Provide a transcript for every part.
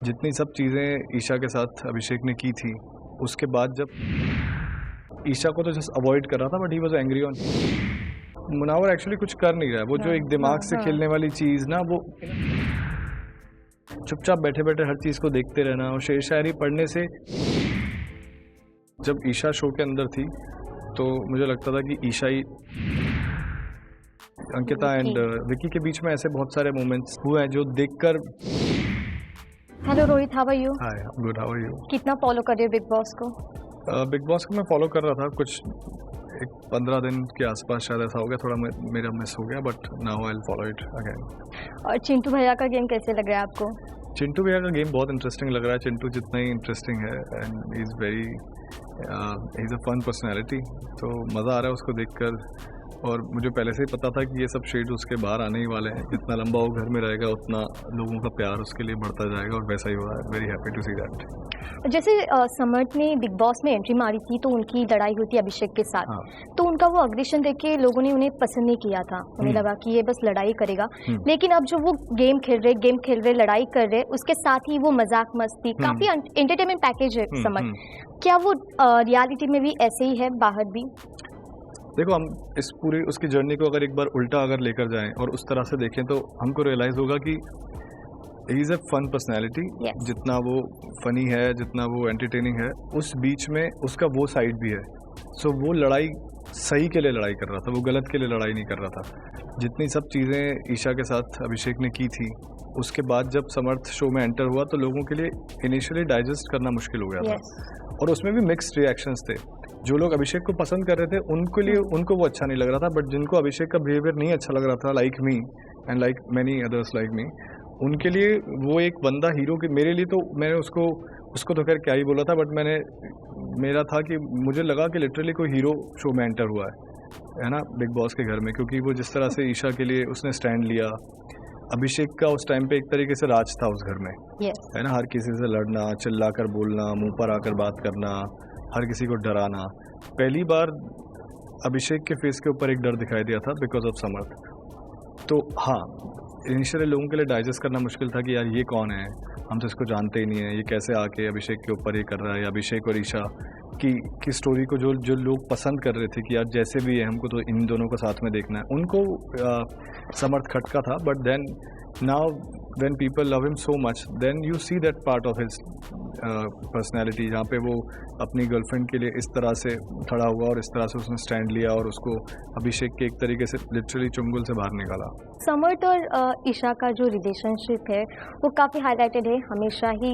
जितनी सब चीज़ें ईशा के साथ अभिषेक ने की थी, उसके बाद जब ईशा को तो जस्ट अवॉइड कर रहा था, but he was angry on Munawar. Actually कुछ कर नहीं रहा है वो, जो एक दिमाग से खेलने वाली चीज़ ना, वो चुपचाप बैठे बैठे हर चीज़ को देखते रहना। और शेर शायरी पढ़ने से, जब ईशा शो के अंदर थी तो मुझे लगता था कि ईशा ही, अंकिता एंड विकी के बीच में ऐसे बहुत सारे मोमेंट्स हुए हैं जो देखकर। Hello Rohit, how are you? Hi, good, how are you? कितना फॉलो कर रहे हो बिग बॉस को? बिग बॉस को मैं फॉलो कर रहा था कुछ 15 दिन के आसपास, शायद ऐसा हो गया, थोड़ा मेरा मिस हो गया, but now I will follow it again. और चिंटू भैया का गेम कैसे लग रहा है आपको? चिंटू भैया का गेम बहुत इंटरेस्टिंग लग रहा है। चिंटू जितना ही इंटरेस्टिंग है and he is very, he is a fun personality, तो मज़ा आ रहा है उसको देखकर। और मुझे पहले से ही पता था कि ये सब शेड उसके बाहर आने ही वाले हैं। जितना लंबा वो घर में रहेगा उतना लोगों का प्यार उसके लिए बढ़ता जाएगा, और वैसा ही हो रहा है। Very happy to see that. जैसे समर्थ ने बिग बॉस में एंट्री मारी थी तो उनकी लड़ाई हुई थी अभिषेक के साथ। हाँ। तो उनका वो अग्रेशन देख के लोगों ने उन्हें पसंद नहीं किया था, उन्हें लगा कि ये बस लड़ाई करेगा। लेकिन अब जो वो गेम खेल रहे, लड़ाई कर रहे, उसके साथ ही वो मजाक मस्ती, काफी एंटरटेनमेंट पैकेज है समर्थ। क्या वो रियलिटी में भी ऐसे ही है, बाहर भी? देखो, हम इस पूरी उसकी जर्नी को अगर एक बार उल्टा अगर लेकर जाएं और उस तरह से देखें, तो हमको रियलाइज़ होगा कि he is a fun personality. जितना वो फनी है, जितना वो एंटरटेनिंग है, उस बीच में उसका वो साइड भी है। सो वो लड़ाई सही के लिए लड़ाई कर रहा था, वो गलत के लिए लड़ाई नहीं कर रहा था। जितनी सब चीज़ें ईशा के साथ अभिषेक ने की थी, उसके बाद जब समर्थ शो में एंटर हुआ तो लोगों के लिए इनिशियली डाइजेस्ट करना मुश्किल हो गया था। और उसमें भी मिक्स्ड रिएक्शंस थे। जो लोग अभिषेक को पसंद कर रहे थे उनके लिए, उनको वो अच्छा नहीं लग रहा था, बट जिनको अभिषेक का बिहेवियर नहीं अच्छा लग रहा था, like me and like many others like me, उनके लिए वो एक बंदा हीरो के, मेरे लिए तो मैंने उसको तो खैर क्या ही बोला था, बट मेरा था कि मुझे लगा कि लिटरली कोई हीरो शो में एंटर हुआ है ना, बिग बॉस के घर में। क्योंकि वो जिस तरह से ईशा के लिए उसने स्टैंड लिया, अभिषेक का उस टाइम पे एक तरीके से राज था उस घर में, है ना, हर किसी से लड़ना, चिल्ला कर बोलना, मुंह पर आकर बात करना, हर किसी को डराना। पहली बार अभिषेक के फेस के ऊपर एक डर दिखाई दिया था बिकॉज ऑफ समर्थ। तो हाँ, इनिशियली लोगों के लिए डाइजेस्ट करना मुश्किल था कि यार ये कौन है, हम तो इसको जानते ही नहीं है, ये कैसे आके अभिषेक के ऊपर ये कर रहा है। अभिषेक और ईशा की स्टोरी को जो लोग पसंद कर रहे थे कि यार जैसे भी है हमको तो इन दोनों को साथ में देखना है, उनको समर्थ खटका था। But then now when people love him so much, then you see that part of his personality, जहाँ पे वो अपनी गर्लफ्रेंड के लिए इस तरह से खड़ा हुआ और इस तरह से उसने स्टैंड लिया और उसको अभिषेक के एक तरीके से लिटरली चुंगल से बाहर निकाला। समर्थ और ईशा का जो रिलेशनशिप है वो काफ़ी हाईलाइटेड है, हमेशा ही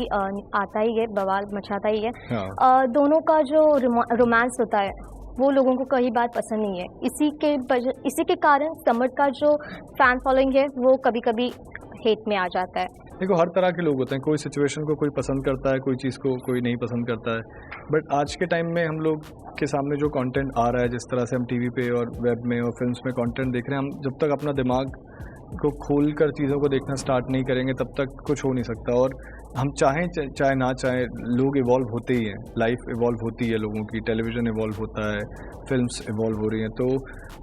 आता ही है, बवाल मचाता ही है। हाँ। दोनों का जो रोमांस होता है वो लोगों को कई बार पसंद नहीं है। इसी के कारण समर्थ का जो फैन फॉलोइंग है वो कभी कभी हेट में आ जाता है। देखो, हर तरह के लोग होते हैं, कोई सिचुएशन को कोई पसंद करता है, कोई चीज़ को कोई नहीं पसंद करता है। बट आज के टाइम में हम लोग के सामने जो कंटेंट आ रहा है, जिस तरह से हम टीवी पे और वेब में और फिल्म्स में कंटेंट देख रहे हैं, हम जब तक अपना दिमाग को खोल कर चीज़ों को देखना स्टार्ट नहीं करेंगे तब तक कुछ हो नहीं सकता। और हम चाहें चाहे ना चाहें, लोग इवॉल्व होते ही हैं, लाइफ इवॉल्व होती है लोगों की, टेलीविज़न इवॉल्व होता है, फिल्म्स इवॉल्व हो रही हैं। तो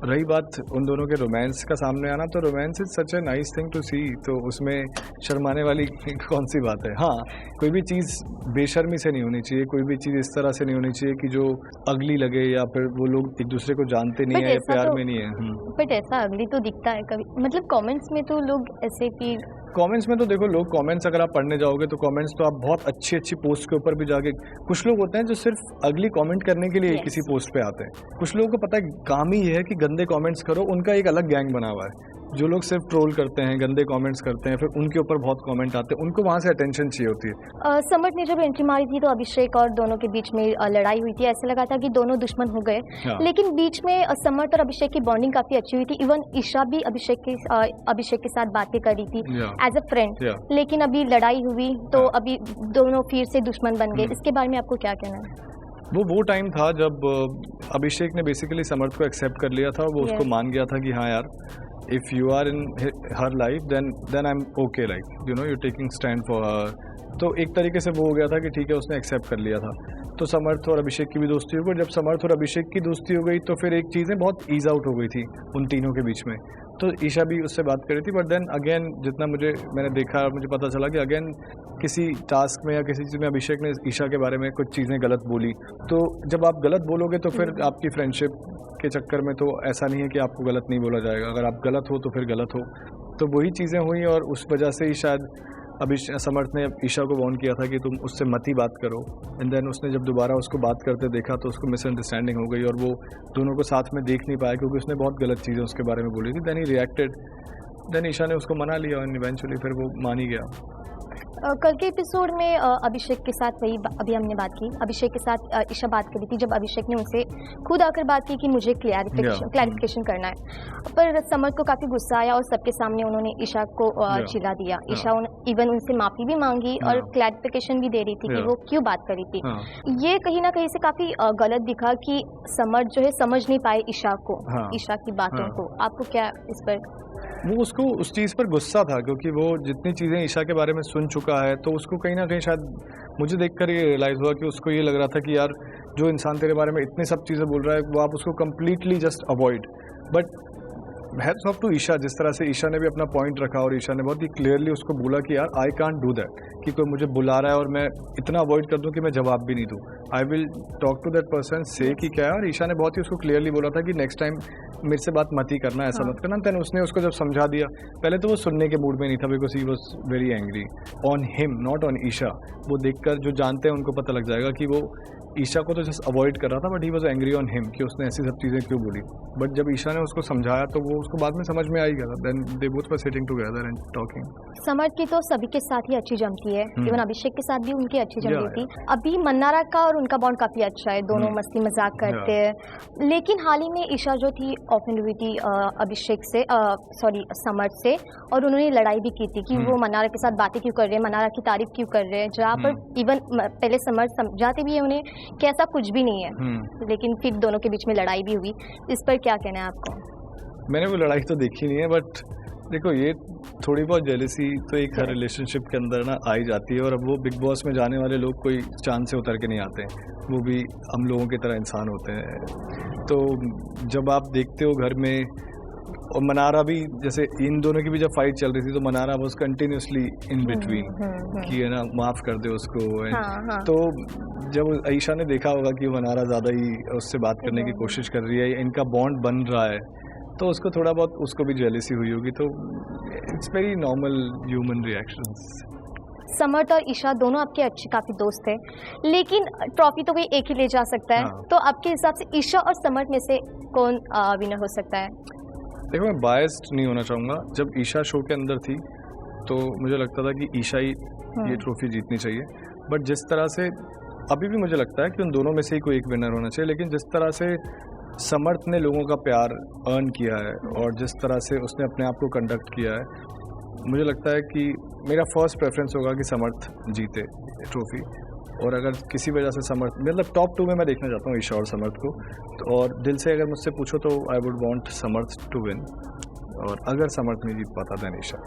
रही बात उन दोनों के रोमांस का सामने आना, तो romance is such a nice thing to see, तो उसमें शर्माने वाली कौन सी बात है। हाँ, कोई भी चीज़ बेशर्मी से नहीं होनी चाहिए, कोई भी चीज़ इस तरह से नहीं होनी चाहिए कि जो अगली लगे, या फिर वो लोग एक दूसरे को जानते नहीं है या प्यार में नहीं है। बट ऐसा अगली तो दिखता है कभी, मतलब कमेंट्स में तो लोग ऐसे भी, कमेंट्स में तो देखो, लोग कमेंट्स अगर आप पढ़ने जाओगे तो कमेंट्स तो आप बहुत अच्छी पोस्ट के ऊपर भी जाके, कुछ लोग होते हैं जो सिर्फ अगली कमेंट करने के लिए किसी पोस्ट पे आते हैं। कुछ लोगों को पता है काम ही ये है कि गंदे कमेंट्स करो, उनका एक अलग गैंग बना हुआ है। जो लोग सिर्फ ट्रोल करते हैं, गंदे कमेंट्स करते हैं, फिर उनके ऊपर बहुत कमेंट आते हैं, उनको वहाँ से अटेंशन चाहिए होती है। समर्थ ने जब एंट्री मारी थी तो अभिषेक और दोनों के बीच में लड़ाई हुई थी, ऐसे लगा था कि दोनों दुश्मन हो गए। हाँ। लेकिन बीच में समर्थ और अभिषेक की बॉन्डिंग काफी अच्छी हुई थी। इवन ईशा भी अभिषेक के साथ बातें कर रही थी एज अ फ्रेंड। लेकिन अभी लड़ाई हुई तो अभी दोनों फिर से दुश्मन बन गए। इसके बारे में आपको क्या कहना है? वो टाइम था जब अभिषेक ने बेसिकली समर्थ को एक्सेप्ट कर लिया था, वो उसको मान गया था कि हाँ यार, if you are in her life then I'm okay, like you know you're taking stand for her। तो एक तरीके से वो हो गया था कि ठीक है, उसने एक्सेप्ट कर लिया था। तो समर्थ और अभिषेक की भी दोस्ती हो गई। जब समर्थ और अभिषेक की दोस्ती हो गई तो फिर एक चीज़ें बहुत ईज आउट हो गई थी उन तीनों के बीच में। तो ईशा भी उससे बात करी थी, बट देन अगेन जितना मैंने देखा, मुझे पता चला कि अगेन किसी टास्क में या किसी चीज़ में अभिषेक ने ईशा के बारे में कुछ चीज़ें गलत बोली। तो जब आप गलत बोलोगे तो फिर आपकी फ्रेंडशिप के चक्कर में तो ऐसा नहीं है कि आपको गलत नहीं बोला जाएगा, अगर आप गलत हो तो फिर गलत हो। तो वही चीज़ें हुई और उस वजह से ही शायद समर्थ ने ईशा को वार्न किया था कि तुम उससे मत ही बात करो। एंड देन उसने जब दोबारा उसको बात करते देखा तो उसको मिसअंडरस्टैंडिंग हो गई और वो दोनों को साथ में देख नहीं पाया क्योंकि उसने बहुत गलत चीज़ें उसके बारे में बोली थी। Then he reacted, then Isha ने उसको मना लिया और इवेंचुअली फिर वो मान ही गया। कल के एपिसोड में अभिषेक के साथ वही अभी हमने बात की, अभिषेक के साथ ईशा बात करी थी जब अभिषेक ने उनसे खुद आकर बात की कि मुझे क्लैरिफिकेशन करना है। पर समर्थ को काफ़ी गुस्सा आया और सबके सामने उन्होंने ईशा को चिल्ला दिया। ईशा इवन उनसे माफ़ी भी मांगी और क्लैरिफिकेशन भी दे रही थी कि वो क्यों बात करी थी। ये कहीं ना कहीं से काफ़ी गलत दिखा कि समर्थ जो है समझ नहीं पाए ईशा को, ईशा की बातों को। आपको क्या इस पर? वो उसको उस चीज़ पर गुस्सा था क्योंकि वो जितनी चीज़ें ईशा के बारे में सुन चुका है तो उसको कहीं ना कहीं शायद मुझे देखकर ये रियलाइज़ हुआ कि उसको ये लग रहा था कि यार जो इंसान तेरे बारे में इतनी सब चीज़ें बोल रहा है वो आप उसको completely just avoid. But hats off to Isha, जिस तरह से ईशा ने भी अपना पॉइंट रखा और ईशा ने बहुत ही क्लियरली उसको बोला कि यार आई कांट डू दैट, कि कोई मुझे बुला रहा है और मैं इतना अवॉइड कर दूं कि मैं जवाब भी नहीं दूं। I will talk to that person, से कि क्या है। और ईशा ने बहुत ही उसको क्लियरली बोला था कि नेक्स्ट टाइम मेरे से बात मत ही करना, ऐसा मत करना। देन उसने उसको जब समझा दिया, पहले तो वो सुनने के मूड में नहीं था because he was very angry on him not on Isha. वो देखकर जो जानते हैं उनको पता लग जाएगा कि वो ईशा को तो जस्ट अवॉइड कर रहा था but he was angry on him कि उसने ऐसी सब चीज़ें क्यों बोली। बट जब ईशा ने उसको समझाया तो वो उसको बाद में समझ में आई गया। Then they both were sitting together and talking. Samarth की तो सभी के साथ ही अच्छी जमती है, इवन अभिषेक के साथ भी उनकी अच्छी जम रही थी। अभी मन्नारा का और उनका बॉन्ड काफ़ी अच्छा है, दोनों मस्ती मजाक करते हैं। लेकिन हाल ही में ईशा जो थी ऑफेंड हुई थी अभिषेक से, सॉरी समर्थ से, और उन्होंने लड़ाई भी की थी कि वो मन्नारा के साथ बातें क्यों कर रहे हैं, मन्नारा की तारीफ क्यों कर रहे हैं, जहाँ पर इवन पहले समर्थ समझाते भी है उन्हें कि ऐसा कुछ भी नहीं है, लेकिन फिर दोनों के बीच में लड़ाई भी हुई। इस पर क्या कहना है आपको? मैंने वो लड़ाई तो देखी नहीं है बट देखो ये थोड़ी बहुत जेलसी तो एक हर रिलेशनशिप के अंदर ना आई जाती है। और अब वो बिग बॉस में जाने वाले लोग कोई चांद से उतर के नहीं आते, वो भी हम लोगों की तरह इंसान होते हैं। तो जब आप देखते हो घर में, और मनारा भी, जैसे इन दोनों की भी जब फाइट चल रही थी तो Mannara was continuously in between कि है ना माफ़ कर दे उसको। तो जब ईशा ने देखा होगा कि मनारा ज़्यादा ही उससे बात करने की कोशिश कर रही है, इनका बॉन्ड बन रहा है, तो उसको थोड़ा बहुत उसको भी जेलसी हुई होगी। तो it's very normal human reactions. Samarth और ईशा दोनों आपके अच्छे काफ़ी दोस्त हैं, लेकिन ट्रॉफी तो कोई एक ही ले जा सकता है। तो आपके हिसाब से ईशा और समर्थ में से कौन विनर हो सकता है? देखो मैं बायस्ड नहीं होना चाहूँगा। जब ईशा शो के अंदर थी तो मुझे लगता था कि ईशा ही ये ट्रॉफी जीतनी चाहिए, बट जिस तरह से अभी भी मुझे लगता है कि उन दोनों में से ही कोई एक विनर होना चाहिए। लेकिन जिस तरह से समर्थ ने लोगों का प्यार अर्न किया है और जिस तरह से उसने अपने आप को कंडक्ट किया है, मुझे लगता है कि मेरा फर्स्ट प्रेफरेंस होगा कि समर्थ जीते ट्रॉफी। और अगर किसी वजह से समर्थ, मतलब टॉप 2 में मैं देखना चाहता हूँ ईशा और समर्थ को। तो और दिल से अगर मुझसे पूछो तो I would want Samarth to win, और अगर समर्थ नहीं जीत पाता देन ईशा।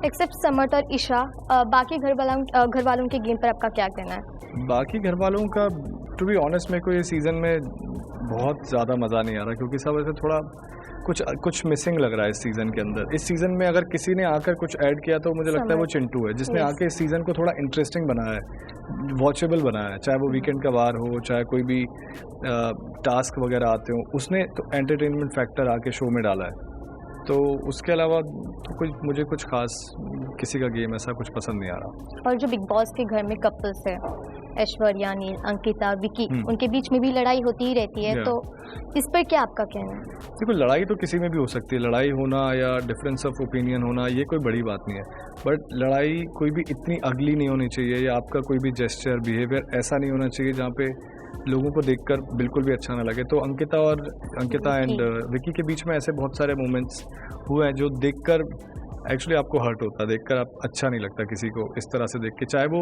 एक्सेप्ट समर्थ और ईशा, बाकी घर वालों के गेम पर आपका क्या कहना है? बाकी घर वालों का टू बी ऑनेस्ट मेरे को ये सीज़न में बहुत ज़्यादा मज़ा नहीं आ रहा क्योंकि सब ऐसे थोड़ा कुछ मिसिंग लग रहा है इस सीज़न के अंदर। इस सीज़न में अगर किसी ने आकर कुछ ऐड किया तो मुझे लगता है वो चिंटू है, जिसने आके इस सीज़न को थोड़ा इंटरेस्टिंग बनाया है, वॉचेबल बनाया है। चाहे वो वीकेंड का वार हो, चाहे कोई भी टास्क वगैरह आते हो, उसने तो एंटरटेनमेंट फैक्टर आके शो में डाला है। तो उसके अलावा तो मुझे कुछ खास किसी का गेम ऐसा कुछ पसंद नहीं आ रहा। और जो बिग बॉस के घर में कपल्स है, ऐश्वर्या, नील, अंकिता, विकी, उनके बीच में भी लड़ाई होती ही रहती है, तो इस पर क्या आपका कहना है? देखो लड़ाई तो किसी में भी हो सकती है, लड़ाई होना या डिफरेंस ऑफ ओपिनियन होना ये कोई बड़ी बात नहीं है, बट लड़ाई कोई भी इतनी अगली नहीं होनी चाहिए, या आपका कोई भी जेस्चर बिहेवियर ऐसा नहीं होना चाहिए जहाँ पे लोगों को देखकर बिल्कुल भी अच्छा ना लगे। तो अंकिता एंड विकी के बीच में ऐसे बहुत सारे मोमेंट्स हुए हैं जो देखकर एक्चुअली आपको हर्ट होता है, देखकर आप अच्छा नहीं लगता किसी को इस तरह से देख के, चाहे वो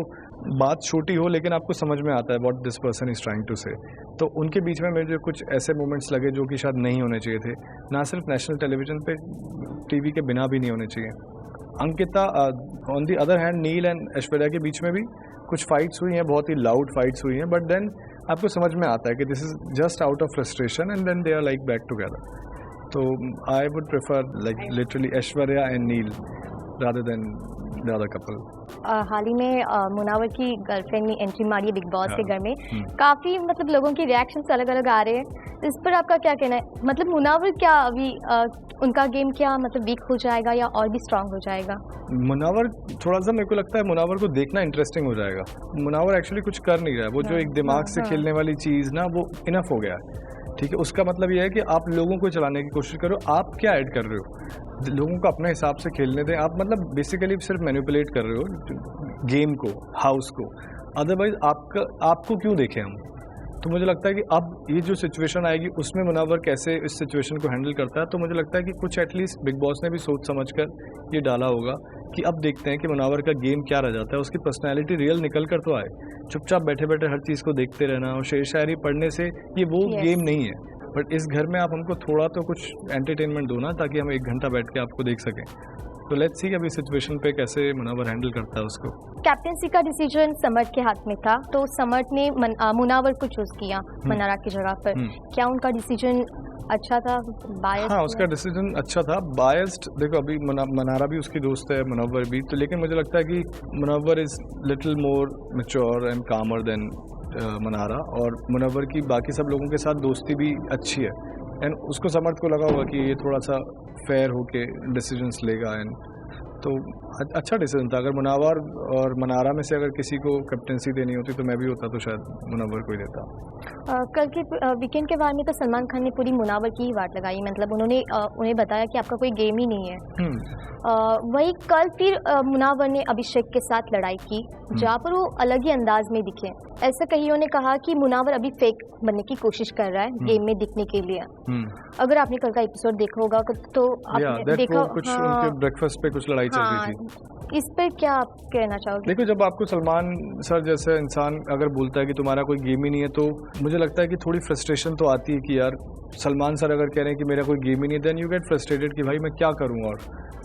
बात छोटी हो लेकिन आपको समझ में आता है what this person is trying to say. तो उनके बीच में मुझे कुछ ऐसे मोमेंट्स लगे जो कि शायद नहीं होने चाहिए थे, ना सिर्फ नेशनल टेलीविजन पे, टीवी के बिना भी नहीं होने चाहिए। Ankita on the other hand, Neel and Aishwarya के बीच में भी कुछ फाइट्स हुई हैं, बहुत ही लाउड फाइट्स हुई हैं, बट देन आपको समझ में आता है कि this is just out of frustration and then they are like back together. तो I would prefer like literally Aishwarya and Neel rather than the other couple. हाल ही में मुनावर की गर्लफ्रेंड ने एंट्री मारी है बिग बॉस के घर में। हम्म। काफ़ी मतलब लोगों की रिएक्शंस अलग अलग आ रहे हैं, इस पर आपका क्या कहना है? मतलब मुनावर क्या अभी उनका गेम क्या मतलब वीक हो जाएगा या और भी स्ट्रांग हो जाएगा? मुनावर थोड़ा सा मेरे को लगता है मुनावर को देखना इंटरेस्टिंग हो जाएगा। मुनावर एक्चुअली कुछ कर नहीं रहा है, वो जो एक दिमाग से खेलने वाली चीज़ ना वो इनफ हो गया है। ठीक है, उसका मतलब ये है कि आप लोगों को चलाने की कोशिश करो, आप क्या ऐड कर रहे हो, लोगों को अपने हिसाब से खेलने दें। आप मतलब बेसिकली सिर्फ मैनिपुलेट कर रहे हो गेम को, हाउस को, अदरवाइज आपको क्यों देखें हम। तो मुझे लगता है कि अब ये जो सिचुएशन आएगी उसमें मुनावर कैसे इस सिचुएशन को हैंडल करता है, तो मुझे लगता है कि कुछ एटलीस्ट बिग बॉस ने भी सोच समझकर ये डाला होगा कि अब देखते हैं कि मुनावर का गेम क्या रह जाता है, उसकी पर्सनैलिटी रियल निकल कर तो आए। चुपचाप बैठे बैठे हर चीज़ को देखते रहना और शेर शायरी पढ़ने से ये वो गेम नहीं है। बट इस घर में आप हमको थोड़ा तो कुछ एंटरटेनमेंट दो ना, ताकि हम 1 घंटा बैठ के आपको देख सकें। तो लेट्स सी अभी सिचुएशन पे कैसे मुनावर हैंडल करता है उसको। कैप्टेंसी का डिसीजन समर्थ के हाथ में था, तो समर्थ ने मुनावर को चूज किया मनारा की जगह पर। क्या उनका डिसीजन अच्छा था? बायस्ड? हाँ, उसका डिसीजन अच्छा था। बायस्ड देखो, अभी मनारा भी उसकी दोस्त है, मुनव्वर भी, तो लेकिन मुझे लगता है कि Munawar is little more mature and calmer than Mannara, और मुनव्वर की बाकी सब लोगों के साथ दोस्ती भी अच्छी है। एंड उसको समर्थ को लगा होगा कि ये थोड़ा सा फेयर होके डिसीजंस लेगा, एंड तो अच्छा डिसीजन था। अगर मुनावर और मनारा में से अगर किसी को कैप्टेंसी देनी होती तो मैं भी होता, तो शायद मुनव्वर को ही देता। कल के वीकेंड के बाद में तो सलमान खान ने पूरी मुनावर की ही वाट लगाई, मतलब उन्होंने उन्हें बताया कि आपका कोई गेम ही नहीं है। वही कल फिर मुनावर ने अभिषेक के साथ लड़ाई की, जहाँ पर वो अलग ही अंदाज में दिखे। ऐसे कईयों ने कहा कि मुनावर अभी फेक बनने की कोशिश कर रहा है गेम में दिखने के लिए। अगर आपने कल का एपिसोड देखा होगा तो आपने देखा कुछ उनके ब्रेकफास्ट पे कुछ लड़ाई चल रही थी। इस पे क्या आप कहना चाहोगे? देखो, जब आपको सलमान सर जैसे इंसान अगर बोलता है कि तुम्हारा कोई गेम ही नहीं है, तो मुझे लगता है कि थोड़ी फ्रस्ट्रेशन तो आती है कि यार सलमान सर अगर कह रहे हैं कि मेरा कोई गेम ही नहीं है, देन यू गेट फ्रस्ट्रेटेड कि भाई मैं क्या करूँ और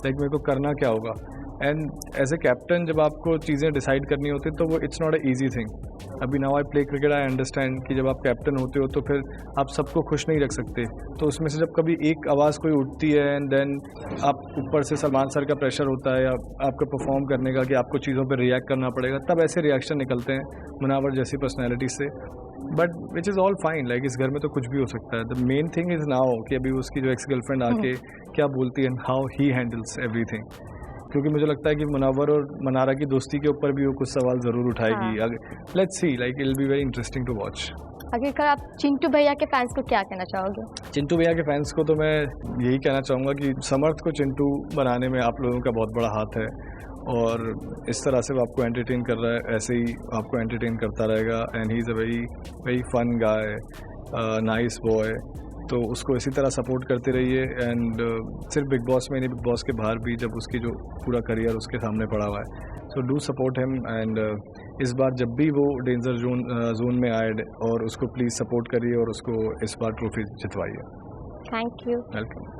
लाइक मेरे को करना क्या होगा। एंड एज ए कैप्टन जब आपको चीज़ें डिसाइड करनी होती तो वो it's not a easy thing. अभी now I play cricket, I understand कि जब आप कैप्टन होते हो तो फिर आप सबको खुश नहीं रख सकते, तो उसमें से जब कभी एक आवाज़ कोई उठती है एंड देन आप ऊपर से सलमान सर का प्रेशर होता है या आपको परफॉर्म करने का कि आपको चीज़ों पर रिएक्ट करना पड़ेगा, तब ऐसे रिएक्शन निकलते हैं मुनावर जैसी पर्सनैलिटी से। But which is all fine, like इस घर में तो कुछ भी हो सकता है। The main thing is now कि अभी उसकी जो एक्स गर्लफ्रेंड आके क्या बोलती है and how he handles everything, क्योंकि मुझे लगता है कि मुनव्वर और मनारा की दोस्ती के ऊपर भी वो कुछ सवाल ज़रूर उठाएगी। Let's see, like it will be very interesting to watch. आखिरकार आप चिंटू भैया के फैंस को क्या कहना चाहोगे? चिंटू भैया के फैंस को तो मैं यही कहना चाहूँगा कि समर्थ को चिंटू बनाने में आप लोगों का बहुत बड़ा हाथ है, और इस तरह से वो आपको एंटरटेन कर रहा है, ऐसे ही आपको एंटरटेन करता रहेगा। And he is a very very fun guy, nice boy, तो उसको इसी तरह सपोर्ट करते रहिए। एंड सिर्फ बिग बॉस में नहीं, बिग बॉस के बाहर भी जब उसकी जो पूरा करियर उसके सामने पड़ा हुआ है, so do support him. And इस बार जब भी वो डेंजर जोन में आए और उसको प्लीज़ सपोर्ट करिए और उसको इस बार ट्रॉफी जितवाइए। Thank you. वेलकम।